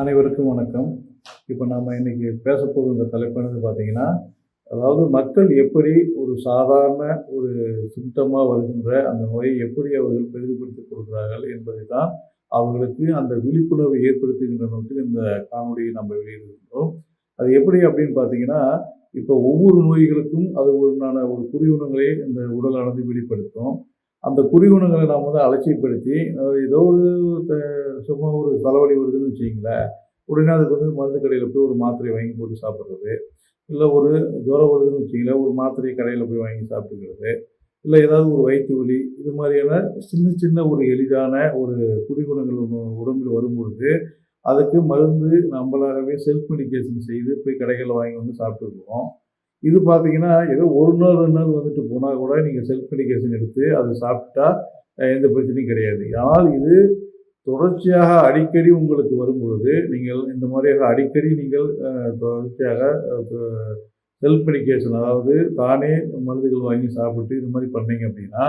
அனைவருக்கும் வணக்கம். இப்போ நம்ம இன்னைக்கு பேசப்போகிற தலைப்பானது பார்த்தீங்கன்னா, அதாவது மக்கள் எப்படி ஒரு சாதாரண ஒரு சிம்ப்டமா வருகின்ற அந்த நோயை எப்படி அவர்கள் பெரிதுபடுத்திக் கொடுக்கிறார்கள் என்பதை தான் அவர்களுக்கு அந்த விழிப்புணர்வை ஏற்படுத்துகின்ற நோக்கில் இந்த காணொளியை நம்ம வெளியிடுகின்றோம். அது எப்படி அப்படின்னு பார்த்தீங்கன்னா, இப்போ ஒவ்வொரு நோய்களுக்கும் அது உண்டான ஒரு குறிகுணங்களை இந்த உடலானது வெளிப்படுத்தும். அந்த குறிகுணங்களை நாம் அலட்சியப்படுத்தி ஏதோ ஒரு சும்மா ஒரு தலைவலி வருதுன்னு வச்சுக்கங்களேன், உடனே அதுக்கு மருந்து கடையில் போய் ஒரு மாத்திரை வாங்கி போட்டு சாப்பிட்றது, இல்லை ஒரு ஜுரம் வருதுன்னு வச்சுக்கங்களேன், ஒரு மாத்திரையை கடையில் போய் வாங்கி சாப்பிட்டுக்கிறது, இல்லை ஏதாவது ஒரு வயிற்று வலி, இது மாதிரியான சின்ன சின்ன ஒரு எளிதான ஒரு குடிகுணங்கள் உடம்பில் வரும்பொழுது அதுக்கு மருந்து நம்மளாகவே செல்ஃப் மெடிக்கேஷன் செய்து போய் கடைகளில் வாங்கி வந்து சாப்பிட்டுருக்கோம். இது பார்த்தீங்கன்னா ஏதோ ஒரு நாள் 2 நாள் வந்துட்டு போனால் கூட நீங்கள் செல்ஃப் மெடிக்கேஷன் எடுத்து அதை சாப்பிட்டா எந்த பிரச்சனையும் கிடையாது. ஆனால் இது தொடர்ச்சியாக அடிக்கடி உங்களுக்கு வரும் பொழுது நீங்கள் இந்த மாதிரியாக அடிக்கடி நீங்கள் தொடர்ச்சியாக செல்ஃப் மெடிக்கேஷன், அதாவது தானே மருந்துகள் வாங்கி சாப்பிட்டு இது மாதிரி பண்ணீங்க அப்படின்னா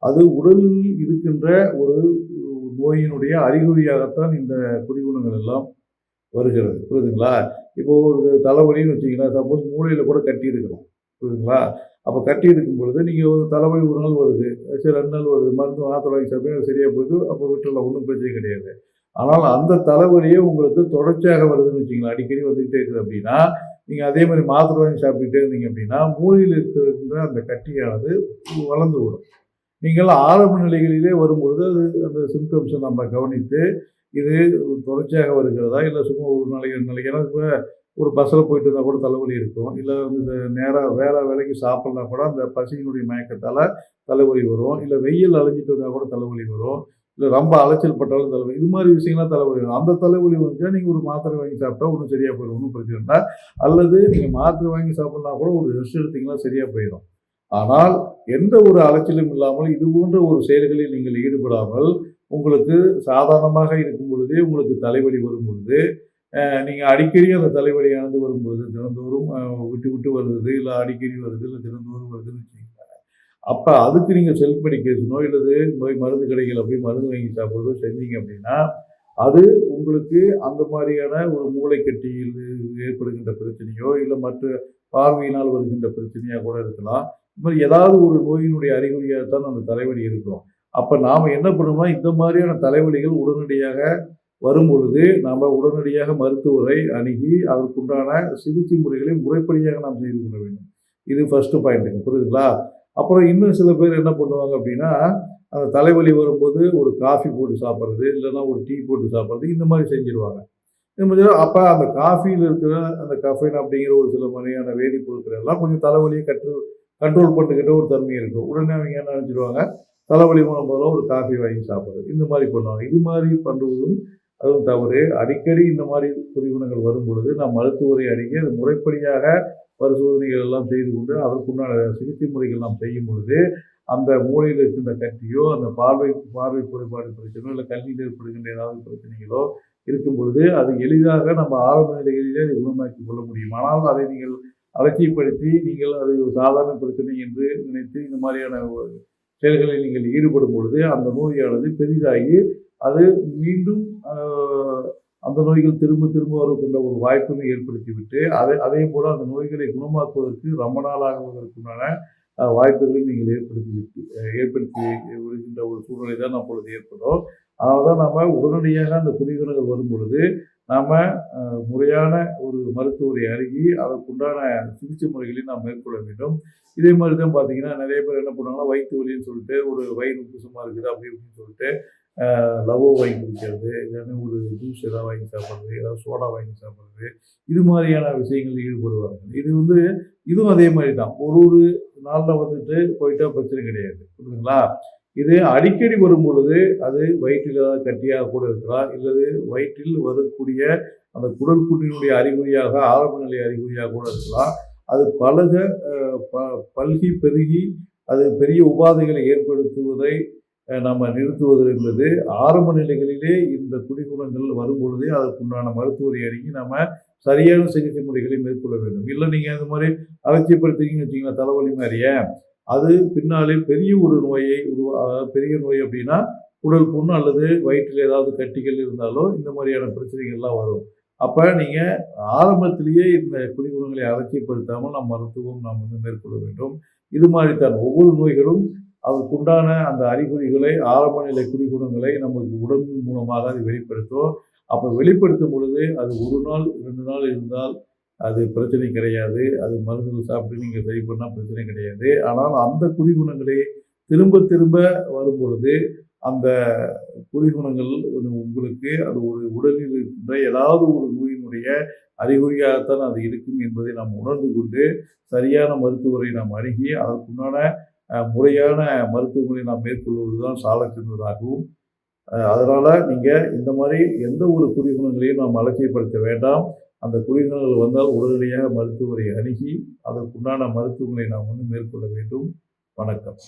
அது உடலில் இருக்கின்ற ஒரு நோயினுடைய அறிகுறியாகத்தான் இந்த குறிகுணங்கள் எல்லாம் வருகிறது. புரியுதுங்களா? இப்போ ஒரு தலைவலின்னு வச்சிங்கன்னா, சப்போஸ் மூளையில் கூட கட்டி இருக்கலாம். புரியுதுங்களா? அப்போ கட்டி இருக்கும் பொழுது நீங்கள் ஒரு தலைவலி ஒரு நாள் வருது, சரி 2 நாள் வருது, மருந்து மாத்திரை வாங்கி சாப்பிட்டு அது சரியாக போகுது, அப்போ விட்டுடலாம், ஒன்றும் பிரச்சனை கிடையாது. ஆனால் அந்த தலைவலியே உங்களுக்கு தொடர்ச்சியாக வருதுன்னு வச்சிங்களேன், அடிக்கடி வந்துக்கிட்டே இருக்குது அப்படின்னா, நீங்கள் அதே மாதிரி மாத்திரை வாங்கி சாப்பிட்டுக்கிட்டே இருந்தீங்க அப்படின்னா மூளையில் இருக்கின்ற அந்த கட்டியானது வளர்ந்து விடும். நீங்கள் ஆரம்ப நிலைகளிலே வரும்பொழுது அது அந்த சிம்டம்ஸை நம்ம கவனித்து இது தொடர்ச்சியாக வருகிறதா, இல்லை சும்மா ஒரு நாளைக்கு 2 நாளைக்கு. ஏன்னா இப்போ ஒரு பஸ்ஸில் போயிட்டு இருந்தால் கூட தலைவலி இருக்கும், இல்லை இந்த நேராக வேலைக்கு சாப்பிட்னா கூட அந்த பசியினுடைய மயக்கத்தால் தலைவலி வரும், இல்லை வெயில் அலைஞ்சிட்டு வந்தால் கூட தலைவலி வரும், இல்லை ரொம்ப அலைச்சல் பட்டாலும் தலைவலி, இது மாதிரி விஷயங்கள்லாம் தலைவலி வரும். அந்த தலைவலி வந்துச்சுன்னா நீங்கள் ஒரு மாத்திரை வாங்கி சாப்பிட்டா ஒன்றும் சரியாக போயிடும், ஒன்றும் பிரச்சனை இல்லை. அல்லது நீங்கள் மாத்திரை வாங்கி சாப்பிட்னா கூட ஒரு ரெஸ்ட் எடுத்தீங்கன்னா சரியாக போயிடும். ஆனால் எந்த ஒரு அலைச்சலும் இல்லாமல் இது போன்ற ஒரு செயல்களில் நீங்கள் ஈடுபடாமல் உங்களுக்கு சாதாரணமாக இருக்கும் பொழுதே உங்களுக்கு தலைவலி வரும் பொழுது, நீங்கள் அடிக்கடி அந்த தலைவலியானது வரும்பொழுது தினந்தோறும் விட்டு விட்டு வருது, இல்லை அடிக்கடி வருது, இல்லை தினந்தோறும் வருதுன்னு வச்சுக்கோங்க, அப்போ அதுக்கு நீங்கள் செல்ஃப் மெடிக்கேஷனோ இல்லது போய் மருந்து கடைகளில் போய் மருந்து வாங்கி சாப்பிட்றதோ செஞ்சீங்க அப்படின்னா அது உங்களுக்கு அந்த மாதிரியான ஒரு மூளைக்கட்டியில் ஏற்படுகின்ற பிரச்சனையோ இல்லை மற்ற பார்வையினால் வருகின்ற பிரச்சனையாக கூட இருக்கலாம். இது மாதிரி ஏதாவது ஒரு நோயினுடைய அறிகுறியாகத்தான் அந்த தலைவலி இருக்கும். அப்போ நாம் என்ன பண்ணணும்னா, இந்த மாதிரியான தலைவலிகள் உடனடியாக வரும் பொழுது நாம் உடனடியாக மருத்துவரை அணுகி அதற்குண்டான சிகிச்சை முறைகளை முறைப்படியாக நாம் செய்து கொள்ள வேண்டும். இது ஃபர்ஸ்ட்டு பாயிண்ட்டுங்க. புரியுதுங்களா? அப்புறம் இன்னும் சில பேர் என்ன பண்ணுவாங்க அப்படின்னா, அந்த தலைவலி வரும்போது ஒரு காஃபி போட்டு சாப்பிட்றது, இல்லைன்னா ஒரு டீ போட்டு சாப்பிட்றது, இந்த மாதிரி செஞ்சுருவாங்க. அப்போ அந்த காஃபியில் இருக்கிற அந்த கஃபைன் அப்படிங்கிற ஒரு சில மாதிரியான வேதிப்பொருட்கள் எல்லாம் கொஞ்சம் தலைவலியை கண்ட்ரோல் பண்ணிக்கிட்ட ஒரு தன்மை இருக்கும். உடனே அவங்க என்ன நினச்சிடுவாங்க, தலைவலி போல ஒரு காஃபி வாங்கி சாப்பிட்றது, இந்த மாதிரி பண்ணுவாங்க. இது மாதிரி பண்ணுவதும் அதுவும் தவறு. அடிக்கடி இந்த மாதிரி குறிகுணங்கள் வரும் பொழுது நாம் மருத்துவரை அணுகி அது முறைப்படியாக பரிசோதனைகள் எல்லாம் செய்து கொண்டு அதற்குண்டான சிகிச்சை முறைகள் நாம் செய்யும் பொழுது அந்த மூளையில் இருக்கின்ற கட்டியோ, அந்த பார்வை குறைபாடு பிரச்சனையோ, இல்லை கல்வியில் ஏற்படுகின்ற ஏதாவது பிரச்சனைகளோ இருக்கும் பொழுது அது எளிதாக நம்ம ஆரம்ப நிலைகளிலே அதை குணமாக்கி கொள்ள முடியும். ஆனால் அதை நீங்கள் அலட்சியப்படுத்தி நீங்கள் அது ஒரு சாதாரண பிரச்சனை என்று நினைத்து இந்த மாதிரியான செயல்களில் நீங்கள் ஈடுபடும் பொழுது அந்த நோயானது பெரிதாகி அது மீண்டும் அந்த நோய்கள் திரும்ப திரும்ப வருகின்ற ஒரு வாய்ப்பினை ஏற்படுத்திவிட்டு அதே போல் அந்த நோய்களை குணமாக்குவதற்கு ரொம்ப நாள் ஆகுவதற்குண்டான வாய்ப்புகளை நீங்கள் ஏற்படுத்தி வருகின்ற ஒரு சூழ்நிலை தான் அப்பொழுது ஏற்படும். அதனால தான் நம்ம உடனடியாக அந்த குறிகுணங்கள் வரும் பொழுது நாம் முறையான ஒரு மருத்துவரை அணுகி அதற்குண்டான சிகிச்சை முறைகளை நாம் மேற்கொள்ள வேண்டும். இதே மாதிரி தான் பார்த்தீங்கன்னா நிறைய பேர் என்ன பண்ணுவாங்கன்னா, வயிற்று வலின்னு சொல்லிட்டு ஒரு வயிறு உப்புசமாக இருக்குது அப்படி இப்படின்னு சொல்லிட்டு லவோ வாங்கி குடிக்கிறது, இல்லைன்னா ஒரு ஜூஸ் ஏதாவது வாங்கி சாப்பிட்றது, ஏதாவது சோடா வாங்கி சாப்பிட்றது, இது மாதிரியான விஷயங்களில் ஈடுபடுவாங்க. இதுவும் அதே மாதிரி தான். ஒரு நாளில் வந்துட்டு போயிட்டா பிரச்சனை கிடையாது. புரியுதுங்களா? இது அடிக்கடி வரும் பொழுது அது வயிற்றில் ஏதாவது கட்டியாக கூட இருக்கலாம், இல்லது வயிற்றில் வரக்கூடிய அந்த குடல் புண்ணினுடைய அறிகுறியாக ஆரம்ப நிலை அறிகுறியாக கூட இருக்கலாம். அது பல்கி பெருகி அது பெரிய உபாதைகளை ஏற்படுத்துவதை நம்ம நிறுத்துவது என்பது ஆரம்ப நிலைகளிலே இந்த குடிகுணங்கள் வரும் பொழுதே அதற்குண்டான மருத்துவரை அணுகி நம்ம சரியான சிகிச்சை முறைகளை மேற்கொள்ள வேண்டும். இல்லை நீங்கள் அந்த மாதிரி அலட்சியப்படுத்திங்கன்னு வச்சிங்கன்னா தலைவலி மாதிரியே அது பின்னாலே பெரிய ஒரு நோயை பெரிய நோய் அப்படின்னா உடல் புண் அல்லது வயிற்றில் ஏதாவது கட்டிகள் இருந்தாலோ இந்த மாதிரியான பிரச்சனைகள்லாம் வரும். அப்ப நீங்க ஆரம்பத்திலேயே இந்த குடிகுணங்களை அலட்சியப்படுத்தாமல் மருத்துவம் நாம் மேற்கொள்ள வேண்டும். இது மாதிரி தான் ஒவ்வொரு நோய்களும் அதற்குண்டான அந்த அறிகுறிகளை, ஆரம்ப நிலை குடிகுணங்களை நமக்கு உடம்பின் மூலமாக அது வெளிப்படுத்தும். அப்ப வெளிப்படுத்தும் பொழுது அது 1 நாள், 2 நாள் இருந்தால் அது பிரச்சனை கிடையாது. அது மருந்துகள் சாப்பிட்டு நீங்க சரி பண்ணா பிரச்சனை கிடையாது. ஆனால் அந்த குடிகுணங்களே திரும்ப திரும்ப வரும்பொழுது, அந்த குடிகுணங்கள் உங்களுக்கு அது ஒரு உடலில் இருக்கின்ற ஏதாவது ஒரு நோயினுடைய அறிகுறியாகத்தான் அது இருக்கும் என்பதை நாம் உணர்ந்து கொண்டு, சரியான மருத்துவரை நாம் அணுகி, அதற்குண்டான முறையான மருத்துவங்களை நாம் மேற்கொள்வது தான் சாலச் சிறந்ததாகும். அதனால நீங்க இந்த மாரி எந்த ஒரு குடிகுணங்களையும் நாம் அலட்சியப்படுத்த வேண்டாம். அந்த குடிகுணங்கள் வந்தால் உடனடியாக மருத்துவரை அணுகி, அதற்குண்டான மருத்துவங்களை நாம் மேற்கொள்ள வேண்டும். வணக்கம்.